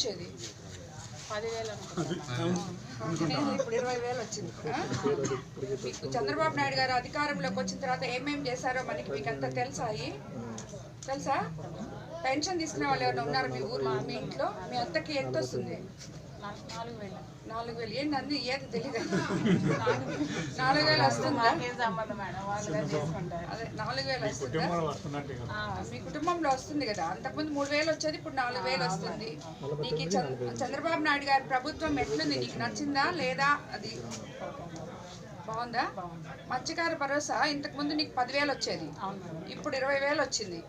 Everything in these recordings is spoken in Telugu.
వచ్చేది? 10,000. ఇప్పుడు 20,000 వచ్చింది. మీకు చంద్రబాబు నాయుడు గారు అధికారంలోకి వచ్చిన తర్వాత ఏమేమి చేశారో మనకి మీకు అంతా తెలుసా? పెన్షన్ తీసుకునే వాళ్ళు ఎవరైనా ఉన్నారు మీ ఊర్లో? మీ ఇంట్లో మీ అత్తకి ఎంత వస్తుంది? 4,000. ఏంటి అంది ఏది తెలియదు. 4,000 వస్తుందా? అదే 4,000 వస్తుందా? మీ కుటుంబంలో వస్తుంది కదా. అంతకుముందు 3,000 వచ్చేది, ఇప్పుడు 4,000 వస్తుంది. నీకు చంద్రబాబు నాయుడు గారి ప్రభుత్వం ఎట్లుంది? నీకు నచ్చిందా లేదా? అది బాగుందా? మత్స్యకార భరోసా ఇంతకుముందు నీకు 10,000 వచ్చేది, ఇప్పుడు 20,000 వచ్చింది.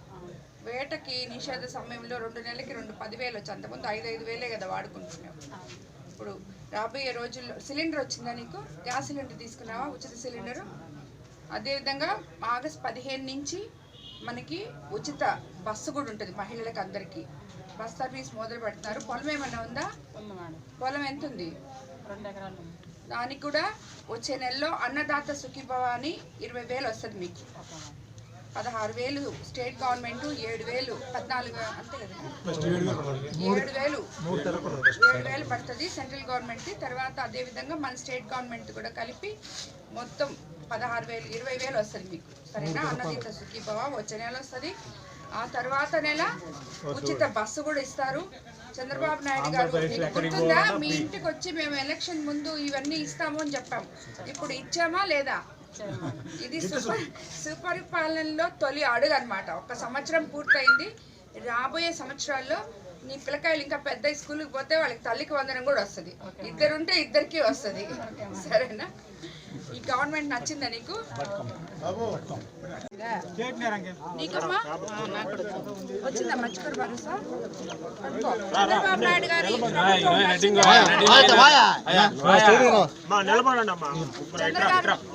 వేటకి నిషేధ సమయంలో 2 నెలలకి 10,000 వచ్చి, అంతకుముందు 5,000 కదా వాడుకుంటున్నావు. ఇప్పుడు రాబోయే రోజుల్లో సిలిండర్ వచ్చిందా నీకు? గ్యాస్ సిలిండర్ తీసుకున్నావా? ఉచిత సిలిండరు. అదేవిధంగా ఆగస్టు 15 నుంచి మనకి ఉచిత బస్సు కూడా ఉంటుంది మహిళలకు అందరికీ. బస్ సర్వీస్ మొదలు పెడుతున్నారు. పొలం ఏమన్నా ఉందా? పొలం ఎంత ఉంది? 2 ఎకరాలు. దానికి కూడా వచ్చే నెలలో అన్నదాత సుఖీభవ అని 20,000 వస్తుంది మీకు. 16,000 స్టేట్ గవర్నమెంట్, 7,000 14 అంతే కదా, 7,000 పడుతుంది సెంట్రల్ గవర్నమెంట్. తర్వాత అదేవిధంగా మన స్టేట్ గవర్నమెంట్ కూడా కలిపి మొత్తం 16,000 20,000 వస్తుంది మీకు. సరేనా? అన్నదాత సుఖీభవ వచ్చే నెల వస్తుంది. ఆ తర్వాత నెల ఉచిత బస్సు కూడా ఇస్తారు. చంద్రబాబు నాయుడు గారు గుర్తుందా? మీ ఇంటికి వచ్చి మేము ఎలక్షన్ ముందు ఇవన్నీ ఇస్తాము అని చెప్పాము. ఇప్పుడు ఇచ్చామా లేదా? ఇది సుపరిపాలనలో తొలి అడుగు అనమాట. 1 సంవత్సరం పూర్తయింది. రాబోయే సంవత్సరాల్లో నీ పిల్లకాయలు ఇంకా పెద్ద స్కూల్కి పోతే వాళ్ళకి తల్లికి వందనం కూడా వస్తుంది. ఇద్దరుంటే ఇద్దరికి వస్తుంది. సరేనా? ఈ గవర్నమెంట్ నచ్చిందా నీకు? నీకమ్మా వచ్చిందా మత్స్యకార భరోసా? చంద్రబాబు నాయుడు గారి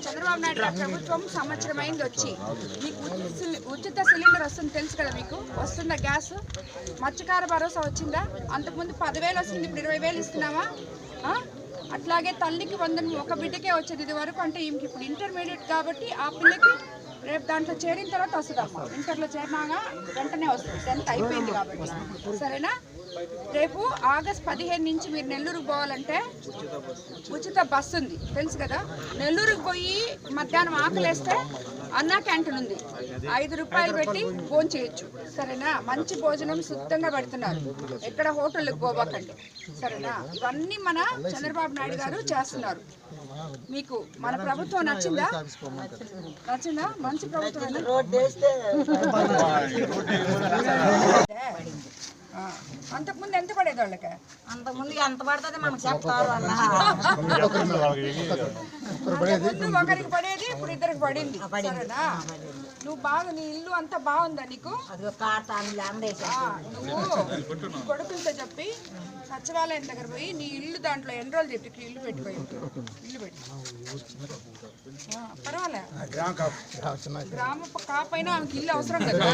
చంద్రబాబు నాయుడు గారి ప్రభుత్వం సంవత్సరం అయింది వచ్చి. మీకు ఉచిత సిలిండర్ వస్తుంది తెలుసు కదా మీకు? వస్తుందా గ్యాస్? మత్స్యకార భరోసా వచ్చిందా? అంతకుముందు 10,000 వస్తుంది, ఇప్పుడు 20,000 ఇస్తున్నావా? అట్లాగే తల్లికి వందనం ఒక బిడ్డకే వచ్చేది ఇది వరకు. అంటే ఈమెకి ఇప్పుడు ఇంటర్మీడియట్ కాబట్టి ఆ పిల్లకి రేపు దాంట్లో చేరిన తర్వాత వస్తుందమ్మా. ఇంటర్లో చేరినాగా వెంటనే వస్తుంది, 10th అయిపోయింది కాబట్టి. సరేనా? రేపు ఆగస్టు 15 నుంచి మీరు నెల్లూరుకు పోవాలంటే ఉచిత బస్సు ఉంది తెలుసు కదా. నెల్లూరుకు పోయి మధ్యాహ్నం ఆకలేస్తే అన్నా క్యాంటీన్ ఉంది, 5 రూపాయలు పెట్టి భోజనం చేయొచ్చు. సరేనా? మంచి భోజనం శుద్ధంగా పెడుతున్నారు, ఎక్కడ హోటళ్ళకి పోవాకండి. సరేనా? ఇవన్నీ మన చంద్రబాబు నాయుడు గారు చేస్తున్నారు. మీకు మన ప్రభుత్వం నచ్చిందా? మంచి ప్రభుత్వం. అంతకుముందు ఎంత పడేది వాళ్ళకి? అంతకుముందు ఎంత పడుతుంది మనకు చెప్తారు. ఒకరికి పడేది, ఇప్పుడు 2కి పడింది. సరేనా? నువ్వు బాగా నీ ఇల్లు అంతా బాగుందా నీకు? నువ్వు కొడుకులతో చెప్పి సచివాలయం దగ్గర పోయి నీ ఇల్లు దాంట్లో ఎన్రోల్ చెప్పి ఇల్లు పెట్టుకోయి. ఇల్లు పెట్టి పర్వాలే, గ్రామ కాపైనా ఆమెకి ఇల్లు అవసరం కదా.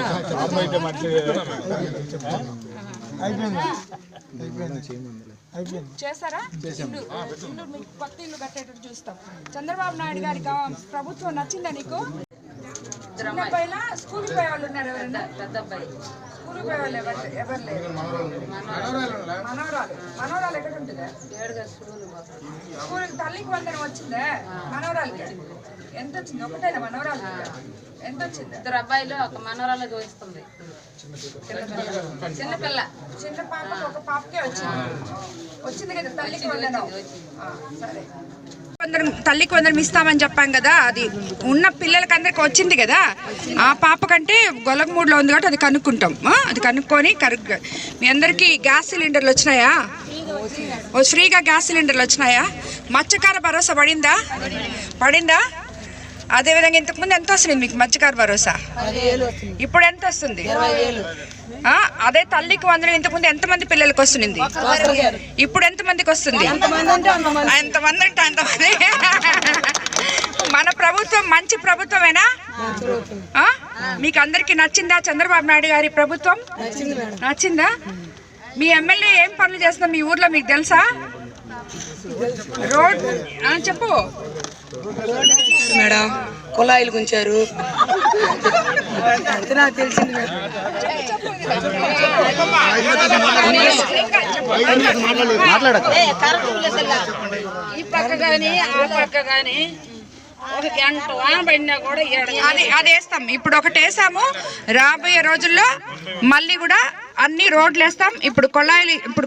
చేస్తారా? ఇల్లు మీకు కొత్త ఇల్లు కట్టేటట్టు చూస్తాం. చంద్రబాబు నాయుడు గారి ప్రభుత్వం నచ్చిందా నీకు? చిన్న అబ్బాయిలా స్కూల్కి పోయే వాళ్ళు ఉన్నారు? ఎవరైనా? పెద్ద అబ్బాయి స్కూల్కి పోయే వాళ్ళు ఎవరు లేరు? మనవరాలు ఎక్కడ ఉంటుందా? స్కూల్కి తల్లికి వందనం వచ్చిందా మనవరాలకి? ఎంత వచ్చింది? ఒకటేనా మనవరాలు? ఎంత వచ్చింది? 2 అబ్బాయిలు 1 మనవరాలకు వస్తుంది. చిన్నపిల్ల, చిన్న పాపకు 1 పాపకే వచ్చింది కదా తల్లికి వందనం. సరే, తల్లికి వందనం ఇస్తామని చెప్పాం కదా, అది ఉన్న పిల్లలకి అందరికి వచ్చింది కదా. ఆ పాప కంటే గొలగమూడులో ఉంది కాబట్టి అది కనుక్కుంటాం. అది కనుక్కొని మీ అందరికీ గ్యాస్ సిలిండర్లు వచ్చినాయా? ఫ్రీగా గ్యాస్ సిలిండర్లు వచ్చినాయా? మత్స్యకార భరోసా పడిందా? అదేవిధంగా ఇంతకుముందు ఎంత వస్తుంది మీకు మత్స్యకార భరోసా? ఇప్పుడు ఎంత వస్తుంది? అదే తల్లికి వందనం ఇంతకుముందు ఎంతమంది పిల్లలకి వస్తుంది? ఇప్పుడు ఎంతమందికి వస్తుంది? ఎంతమంది అంటే అంతమంది. మన ప్రభుత్వం మంచి ప్రభుత్వమేనా? మీకు అందరికీ నచ్చిందా చంద్రబాబు నాయుడు గారి ప్రభుత్వం? నచ్చిందా? మీ ఎమ్మెల్యే ఏం పనులు చేస్తున్నా మీ ఊర్లో మీకు తెలుసా? రోడ్ చెప్పు మేడం. కుళాయిలు గుంచారు. నాకు తెలిసింది ఈ పక్క కానీ ఆ పక్క కానీ ఒక గంట వాన పడినా కూడా అది వేస్తాం. ఇప్పుడు ఒకటి వేసాము, రాబోయే రోజుల్లో మళ్ళీ కూడా అన్ని రోడ్లు వేస్తాం. ఇప్పుడు కొళాయిలు ఇప్పుడు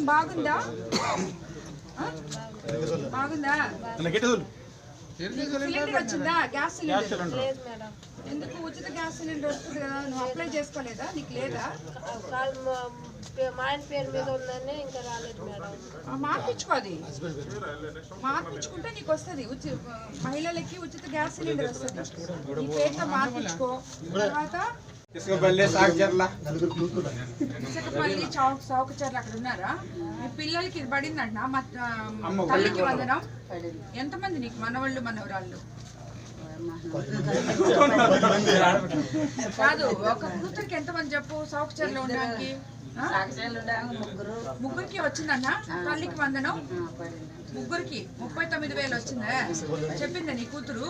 బాగుందా బాగుందా? సిలిండర్ వచ్చిందా? గ్యాస్ సిలిండర్ ఎందుకు? ఉచిత గ్యాస్ సిలిండర్ వస్తుంది కదా, నువ్వు అప్లై చేసుకోలేదా? నీకు లేదా? మా ఆయన పేరు మీద ఉందని ఇంకా రాలేదు మేడం. మార్పించుకో, అది మార్పించుకుంటే నీకు వస్తుంది. మహిళలకి ఉచిత గ్యాస్ సిలిండర్ వస్తుంది. నీ పేరుతో మార్పించుకో. తర్వాత ఇసుకపల్లి చౌకచర్ల అక్కడ ఉన్నారా? మీ పిల్లలకి ఇది పడిందంట. మా తల్లికి వందనం. ఎంతమంది నీకు మనవాళ్ళు మనవరాళ్ళు? కాదు, ఒక కూతురికి ఎంతమంది చెప్పు చౌకచర్లో ఉండడానికి? ముగ్గురికి వచ్చిందన్న తల్లికి వందనం. ముగ్గురికి 39,000 వచ్చిందా? చెప్పిందా నీ కూతురు?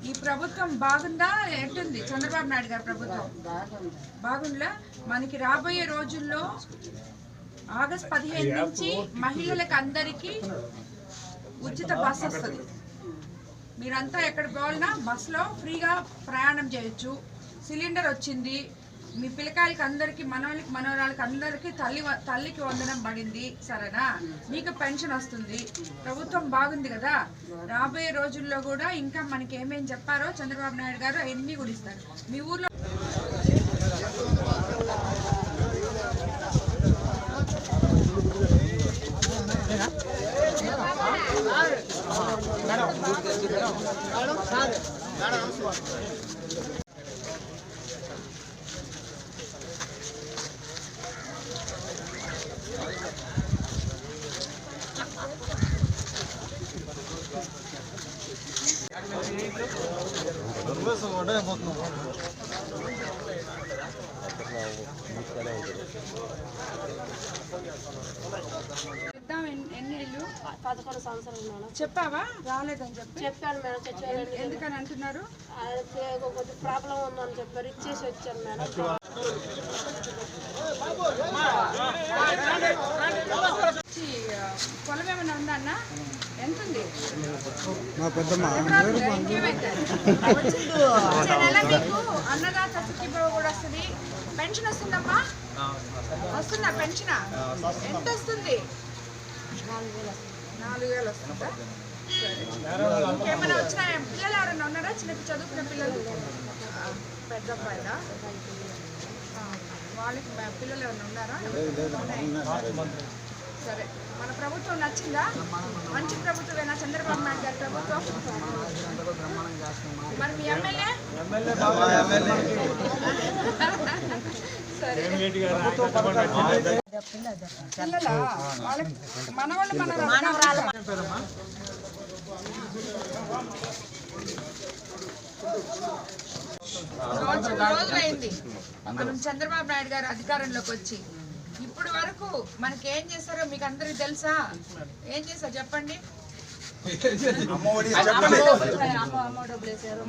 ఈ ప్రభుత్వం బాగుందా? ఎట్టుంది చంద్రబాబు నాయుడు గారి ప్రభుత్వం? బాగుందా? మనకి రాబోయే రోజుల్లో ఆగస్టు 15 నుంచి మహిళలకు అందరికీ ఉచిత బస్ వస్తుంది. మీరంతా ఎక్కడికి పోవాలన్నా బస్సులో ఫ్రీగా ప్రయాణం చేయొచ్చు. సిలిండర్ వచ్చింది. మీ పిల్లకాయలకి అందరికీ, మనవాళ్ళకి మనవరాళ్ళకి అందరికీ తల్లికి వందనం పడింది. సరేనా? మీకు పెన్షన్ వస్తుంది. ప్రభుత్వం బాగుంది కదా. రాబోయే రోజుల్లో కూడా ఇంకా మనకి ఏమేం చెప్పారో చంద్రబాబు నాయుడు గారు అవన్నీ కూడా ఇస్తారు. మీ ఊర్లో ఎన్ని ఇల్లు? 11 సంవత్సరాలు మేడం. చెప్పావా? రాలేదని చెప్పాను మేడం. ఎందుకని అంటున్నారు? కొద్ది ప్రాబ్లం ఉందని చెప్పారు, ఇచ్చేసి వచ్చాను మేడం. పొలం ఏమైనా ఉందా అన్న? ఎంత ఉంది? అన్నదాత సుఖీభావ కూడా వస్తుంది. పెన్షన్ వస్తుందమ్మా? వస్తుందా పెన్షన్? ఎంత వస్తుంది? 4,000 వస్తుందా? ఇంకేమైనా వచ్చినాయా? పిల్లలు ఎవరైనా ఉన్నారా? చిన్న చదువుకునే పిల్లలు? పెద్ద అబ్బాయిలా? వాళ్ళకి పిల్లలు ఎవరైనా ఉన్నారా? సరే, మన ప్రభుత్వం నచ్చిందా? మంచి ప్రభుత్వమేనా చంద్రబాబు నాయుడు గారి ప్రభుత్వం? మరి మీ ఎమ్మెల్యే? సరే, పిల్లలా? వాళ్ళకి మనవాళ్ళు మనవరాళ్ళు రోజులైంది మనం చంద్రబాబు నాయుడు గారు అధికారంలోకి వచ్చి. ఇప్పుడు వరకు మనకి ఏం చేశారో మీకు అందరికి తెలుసా? ఏం చేశారు చెప్పండి?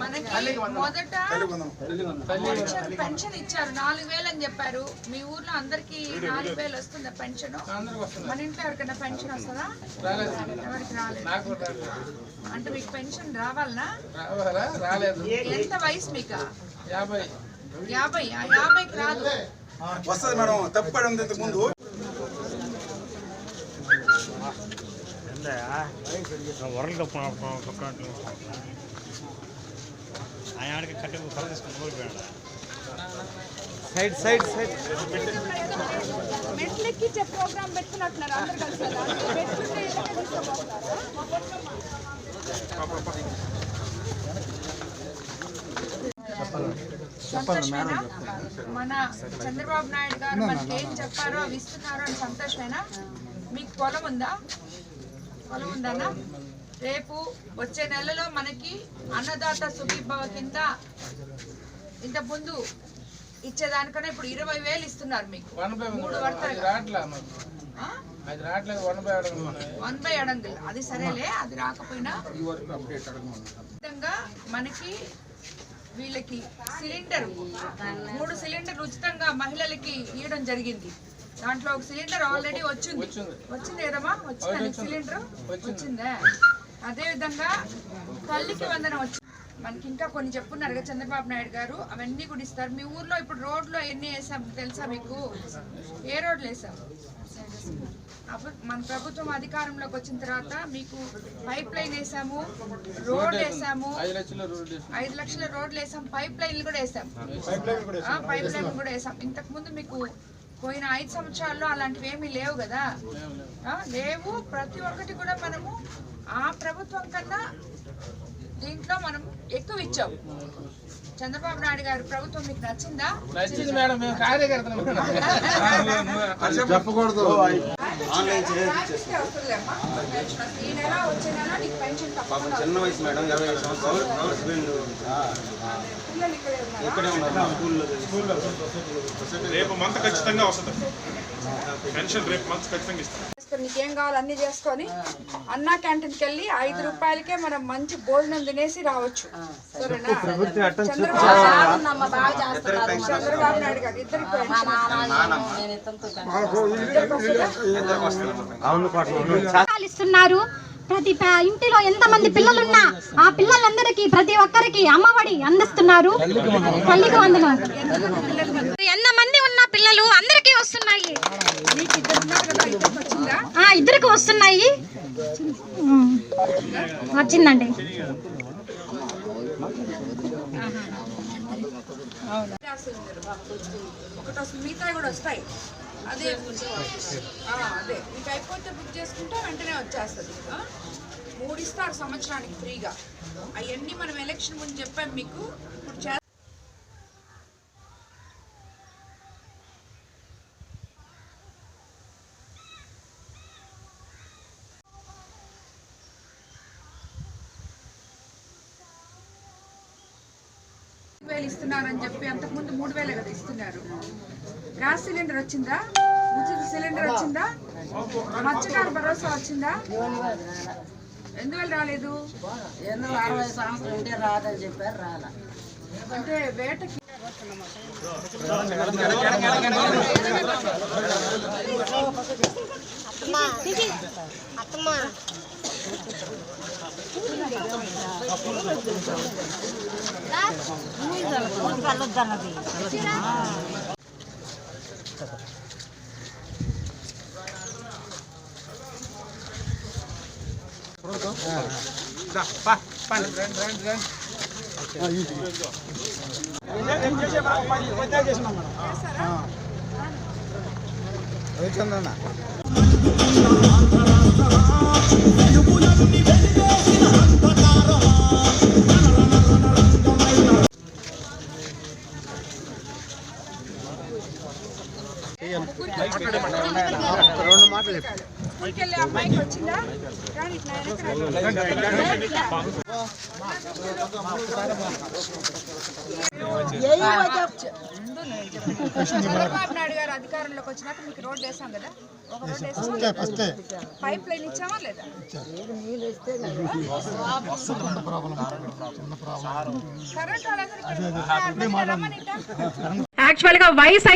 మనకి మొదట పెన్షన్ ఇచ్చారు, 4,000 అని చెప్పారు. మీ ఊర్లో అందరికి 4,000 వస్తుందా పెన్షన్? మన ఇంట్లో ఎవరికైనా పెన్షన్ వస్తుందా? ఎవరికి రాలేదు. అంటే మీకు పెన్షన్ రావాలనా? ఎంత వయసు మీకు? 50. 50కి రాదు. వస్తుంది మేడం. తప్పడం ముందు వరల్డ్ కప్ ఆయనకి కట్టి కల తీసుకుని ఊరిపోయాడు. సైడ్ మెట్లెక్కిచ్చే ప్రోగ్రామ్ పెట్టుకున్నట్టున్నారు అందరు కలిసి. సంతోషమేనా? మన చంద్రబాబు నాయుడు గారు మనకి ఏం చెప్పారో అవి ఇస్తున్నారో అని సంతోషమేనా? మీకు పొలం ఉందా? పొలం ఉందన్నా? రేపు వచ్చే నెలలో మనకి అన్నదాత సుఖీభవ కింద ఇంత ముందు ఇచ్చేదానికన్నా ఇప్పుడు 20,000 ఇస్తున్నారు మీకు 3 విడతలుగా. 1/1 అడంగులు అది సరేలే, అది రాకపోయినా మనకి వీళ్ళకి సిలిండర్ 3 సిలిండర్లు ఉచితంగా మహిళలకి ఇవ్వడం జరిగింది. దాంట్లో ఒక సిలిండర్ ఆల్రెడీ వచ్చింది కదమ్మా, వచ్చిందా సిలిండర్ వచ్చిందా? అదే విధంగా తల్లికి వందనం వచ్చింది మనకి. ఇంకా కొన్ని చెప్పున్నారు కదా చంద్రబాబు నాయుడు గారు, అవన్నీ కూడా ఇస్తారు. మీ ఊర్లో ఇప్పుడు రోడ్లు ఎన్ని వేసాం తెలుసా మీకు? ఏ రోడ్లు వేసాం? అప్పుడు మన ప్రభుత్వం అధికారంలోకి వచ్చిన తర్వాత మీకు పైప్ లైన్ వేసాము, రోడ్ వేసాము, 5 లక్షల రోడ్లు వేసాం, పైప్ లైన్లు కూడా వేసాం. పైప్ లైన్ కూడా వేసాం. ఇంతకు ముందు మీకు పోయిన 5 సంవత్సరాల్లో అలాంటివి ఏమీ లేవు కదా, లేవు. ప్రతి ఒక్కటి కూడా మనము ఆ ప్రభుత్వం కన్నా దీంట్లో మనం ఎక్కువ ఇచ్చాం. చంద్రబాబు నాయుడు గారి ప్రభుత్వం మీకు నచ్చిందా? చెప్పకూడదు. ఈ నెల వచ్చే నెల నీకు పెన్షన్ చిన్న వయసు మేడం, 25 సంవత్సరాలు. ఇక్కడే ఉన్నారు. రేపు మంత్ ఖచ్చితంగా వస్తుంది పెన్షన్, రేపు మంత్ ఖచ్చితంగా ఇస్తాం. నీకేం కావాలి అన్ని చేసుకొని అన్నా క్యాంటీన్కి వెళ్ళి 5 రూపాయలకే మనం మంచి భోజనం తినేసి రావచ్చు. సరేనా? చంద్రబాబు నాయుడు గారు ఇద్దరికి ఇస్తున్నారు. ప్రతి ఇంటిలో ఎంతమంది పిల్లలున్నా ఆ పిల్లలందరికీ ప్రతి ఒక్కరికి అమ్మఒడి అందిస్తున్నారు. తల్లికి వందనం. ఎంతమంది ఉన్న పిల్లలు అందరికీ వస్తున్నాయి. ఇద్దరికి వస్తున్నాయి. వచ్చిందండి. ఒకటి వస్తుంది, మిగతా కూడా వస్తాయి. అదే అదే మీకు అయిపోతే బుక్ చేసుకుంటే వెంటనే వచ్చేస్తుంది. 3 ఇస్తారు సంవత్సరానికి ఫ్రీగా. అవన్నీ మనం ఎలక్షన్ ముందు చెప్పాం మీకు. ఇప్పుడు ఇస్తున్నారని చెప్పి అంతకుముందు 3,000 కదా ఇస్తున్నారు. గ్యాస్ సిలిండర్ వచ్చిందా? ఉచిత సిలిండర్ వచ్చిందా? మత్స్యకార భరోసా వచ్చిందా? ఎందువల్ల రాలేదు? 60 సంవత్సరాలు ఉంటే రాదని చెప్పారు, రాలా. అంటే వేటకి అమ్మాయికి వచ్చిందా? చంద్రబాబు నాయుడు గారు అధికారంలోకి వచ్చినాక మీకు రోడ్డు వేసాం కదా, ఒక రోడ్డు వేసాం, పైప్ లైన్ ఇచ్చామా లేదా? కరెంట్ యాక్చువల్ గా వయసు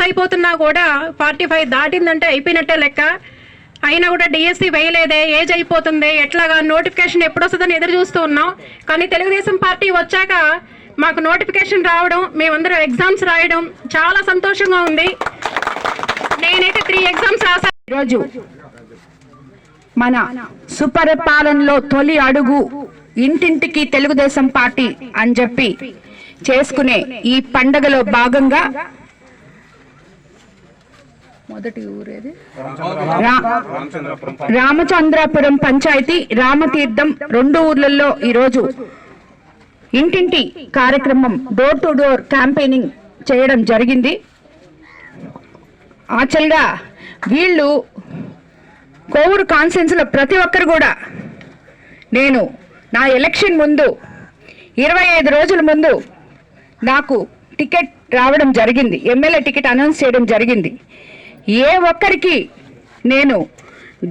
అయిపోతున్నా కూడా 45 దాటిందంటే అయిపోయినట్టే లెక్క. అయినా కూడా డిఎస్సి వేయలేదే, ఏజ్ అయిపోతుంది, ఎట్లాగా నోటిఫికేషన్ ఎప్పుడు వస్తుందని ఎదురు చూస్తూ ఉన్నాం. కానీ తెలుగుదేశం పార్టీ వచ్చాక మాకు నోటిఫికేషన్ రావడం, మేమందరం ఎగ్జామ్స్ రాయడం చాలా సంతోషంగా ఉంది. నేనైతే 3 ఎగ్జామ్స్ రాశాను. ఈరోజు మన సుపరిపాలనలో తొలి అడుగు ఇంటింటికి తెలుగుదేశం పార్టీ అని చెప్పి చేసుకునే ఈ పండగలో భాగంగా మొదటి ఊరేది రామచంద్రాపురం పంచాయతీ రామతీర్థం 2 ఊర్లలో ఈరోజు ఇంటింటి కార్యక్రమం డోర్ టు డోర్ క్యాంపెయినింగ్ చేయడం జరిగింది. యాక్చువల్గా వీళ్ళు కోవూరు కాన్స్టిట్యున్సీలో ప్రతి ఒక్కరు కూడా నేను నా ఎలక్షన్ ముందు 25 రోజుల ముందు నాకు టికెట్ రావడం జరిగింది, ఎమ్మెల్యే టికెట్ అనౌన్స్ చేయడం జరిగింది. ఏ ఒక్కరికి నేను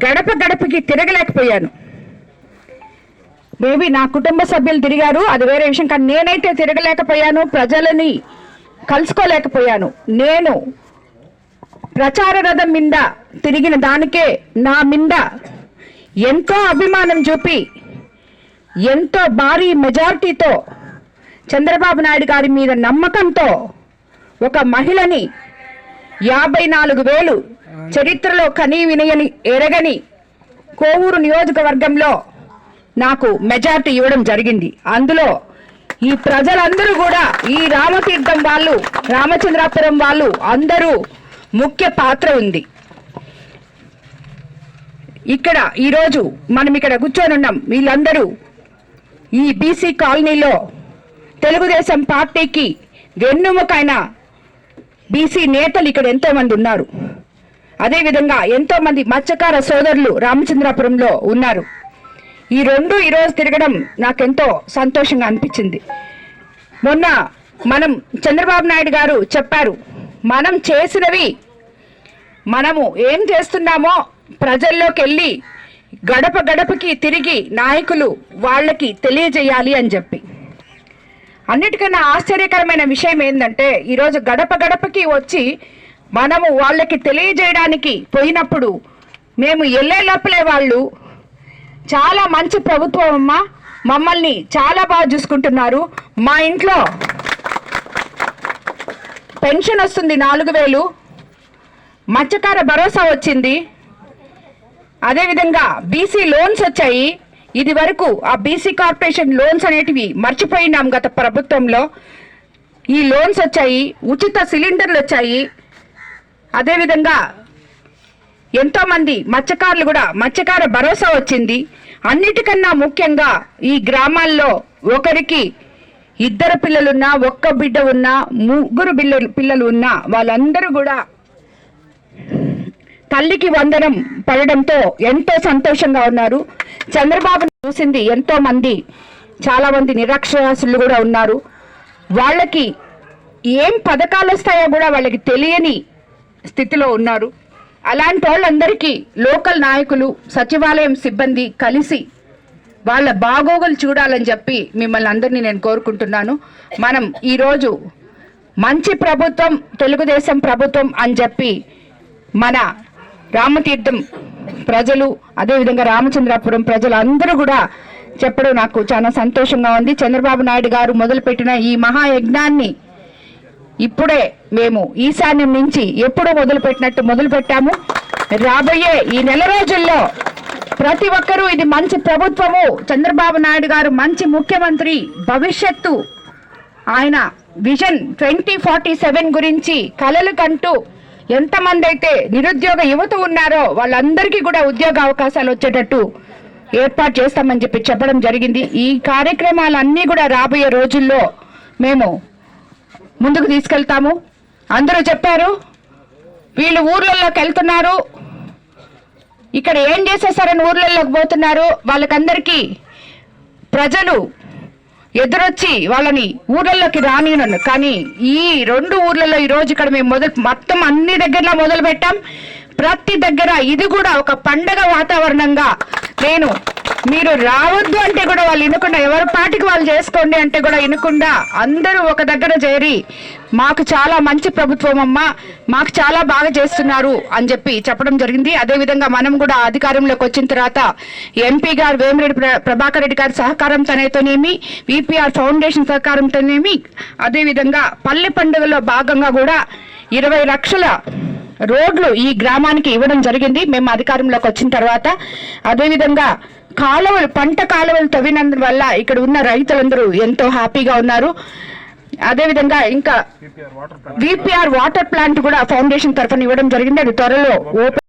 గడప గడపకి తిరగలేకపోయాను. మేబీ నా కుటుంబ సభ్యులు తిరిగారు, అది వేరే విషయం, కానీ నేనైతే తిరగలేకపోయాను, ప్రజలని కలుసుకోలేకపోయాను. నేను ప్రచార రథం మీద తిరిగిన దానికే నా మీద ఎంతో అభిమానం చూపి ఎంతో భారీ మెజారిటీతో చంద్రబాబు నాయుడు గారి మీద నమ్మకంతో ఒక మహిళని 54,000 చరిత్రలో కనీ వినయని ఎరగని కోవూరు నియోజకవర్గంలో నాకు మెజారిటీ ఇవ్వడం జరిగింది. అందులో ఈ ప్రజలందరూ కూడా, ఈ రామతీర్థం వాళ్ళు, రామచంద్రాపురం వాళ్ళు అందరూ ముఖ్య పాత్ర ఉంది. ఇక్కడ ఈరోజు మనం ఇక్కడ కూర్చొని ఉన్నాం, వీళ్ళందరూ ఈ బీసీ కాలనీలో తెలుగుదేశం పార్టీకి వెన్నుముకైన బీసీ నేతలు ఇక్కడ ఎంతో మంది ఉన్నారు. అదేవిధంగా ఎంతో మంది మత్స్యకార సోదరులు రామచంద్రాపురంలో ఉన్నారు. ఈ రెండు ఈరోజు తిరగడం నాకెంతో సంతోషంగా అనిపించింది. మొన్న మనం చంద్రబాబు నాయుడు గారు చెప్పారు, మనం చేసినవి, మనము ఏం చేస్తున్నామో ప్రజల్లోకి వెళ్ళి గడప గడపకి తిరిగి నాయకులు వాళ్ళకి తెలియజేయాలి అని చెప్పి. అన్నిటికన్నా ఆశ్చర్యకరమైన విషయం ఏంటంటే, ఈరోజు గడప గడపకి వచ్చి మనము వాళ్ళకి తెలియజేయడానికి పోయినప్పుడు మేము వెళ్ళే లోపలే వాళ్ళు చాలా మంచి ప్రభుత్వం అమ్మా, మమ్మల్ని చాలా బాగా చూసుకుంటున్నారు, మా ఇంట్లో పెన్షన్ వస్తుంది 4,000, మత్స్యకార భరోసా వచ్చింది, అదేవిధంగా బీసీ లోన్స్ వచ్చాయి. ఇది వరకు ఆ బీసీ కార్పొరేషన్ లోన్స్ అనేటివి మర్చిపోయినాం గత ప్రభుత్వంలో. ఈ లోన్స్ వచ్చాయి, ఉచిత సిలిండర్లు వచ్చాయి, అదేవిధంగా ఎంతోమంది మత్స్యకారులు కూడా మత్స్యకార భరోసా వచ్చింది. అన్నిటికన్నా ముఖ్యంగా ఈ గ్రామాల్లో ఒకరికి 2 పిల్లలున్నా, 1 బిడ్డ ఉన్నా, 3 పిల్లలు ఉన్నా వాళ్ళందరూ కూడా తల్లికి వందనం పడడంతో ఎంతో సంతోషంగా ఉన్నారు. చంద్రబాబు చూసింది ఎంతో మంది, చాలా మంది నిరక్షరాస్యులు కూడా ఉన్నారు. వాళ్ళకి ఏం పథకాలు వస్తాయో కూడా వాళ్ళకి తెలియని స్థితిలో ఉన్నారు. అలాంటి వాళ్ళందరికీ లోకల్ నాయకులు, సచివాలయం సిబ్బంది కలిసి వాళ్ళ బాగోగులు చూడాలని చెప్పి మిమ్మల్ని అందరినీ నేను కోరుకుంటున్నాను. మనం ఈరోజు మంచి ప్రభుత్వం, తెలుగుదేశం ప్రభుత్వం అని చెప్పి మన రామతీర్థం ప్రజలు, అదేవిధంగా రామచంద్రాపురం ప్రజలు అందరూ కూడా చెప్పడం నాకు చాలా సంతోషంగా ఉంది. చంద్రబాబు నాయుడు గారు మొదలుపెట్టిన ఈ మహాయజ్ఞాన్ని ఇప్పుడే మేము ఈశాన్యం నుంచి ఎప్పుడో మొదలుపెట్టాము. రాబోయే ఈ నెల రోజుల్లో ప్రతి ఒక్కరూ ఇది మంచి ప్రభుత్వము, చంద్రబాబు నాయుడు గారు మంచి ముఖ్యమంత్రి, భవిష్యత్తు ఆయన విజన్ 2047 గురించి కలలు కంటూ ఎంతమంది అయితే నిరుద్యోగ యువత ఉన్నారో వాళ్ళందరికీ కూడా ఉద్యోగ అవకాశాలు వచ్చేటట్టు ఏర్పాటు చేస్తామని చెప్పి చెప్పడం జరిగింది. ఈ కార్యక్రమాలన్నీ కూడా రాబోయే రోజుల్లో మేము ముందుకు తీసుకెళ్తాము. అందరూ చెప్పారు వీళ్ళు ఊర్లలోకి వెళ్తున్నారు, ఇక్కడ ఏం చేసేస్తారని ఊర్లలోకి పోతున్నారు, వాళ్ళకందరికీ ప్రజలు ఎదురొచ్చి వాళ్ళని ఊర్లలోకి రానియను. కానీ ఈ 2 ఊర్లలో ఈరోజు ఇక్కడ మేము మొత్తం అన్ని దగ్గరలో మొదలు పెట్టాం. ప్రతి దగ్గర ఇది కూడా ఒక పండగ వాతావరణంగా, మీరు రావద్దు అంటే కూడా వాళ్ళు వినకుండా, ఎవరి పాటికి వాళ్ళు చేసుకోండి అంటే కూడా వినకుండా అందరూ ఒక దగ్గర చేరి మాకు చాలా మంచి ప్రభుత్వం అమ్మా, మాకు చాలా బాగా చేస్తున్నారు అని చెప్పి చెప్పడం జరిగింది. అదేవిధంగా మనం కూడా అధికారంలోకి వచ్చిన తర్వాత ఎంపీ గారు వేమిరెడ్డి ప్రభాకర్ రెడ్డి గారి సహకారంతోనేమి, విపిఆర్ ఫౌండేషన్ సహకారంతోనేమి, అదేవిధంగా పల్లె పండుగలో భాగంగా కూడా 20 లక్షల రోడ్లు ఈ గ్రామానికి ఇవ్వడం జరిగింది మేము అధికారంలోకి వచ్చిన తర్వాత. అదేవిధంగా కాలువలు, పంట కాలువలు తవ్వినందువల్ల ఇక్కడ ఉన్న రైతులందరూ ఎంతో హ్యాపీగా ఉన్నారు. అదేవిధంగా ఇంకా విపిఆర్ వాటర్ ప్లాంట్ కూడా ఫౌండేషన్ తరఫున ఇవ్వడం జరిగింది. అది త్వరలో ఓపెన్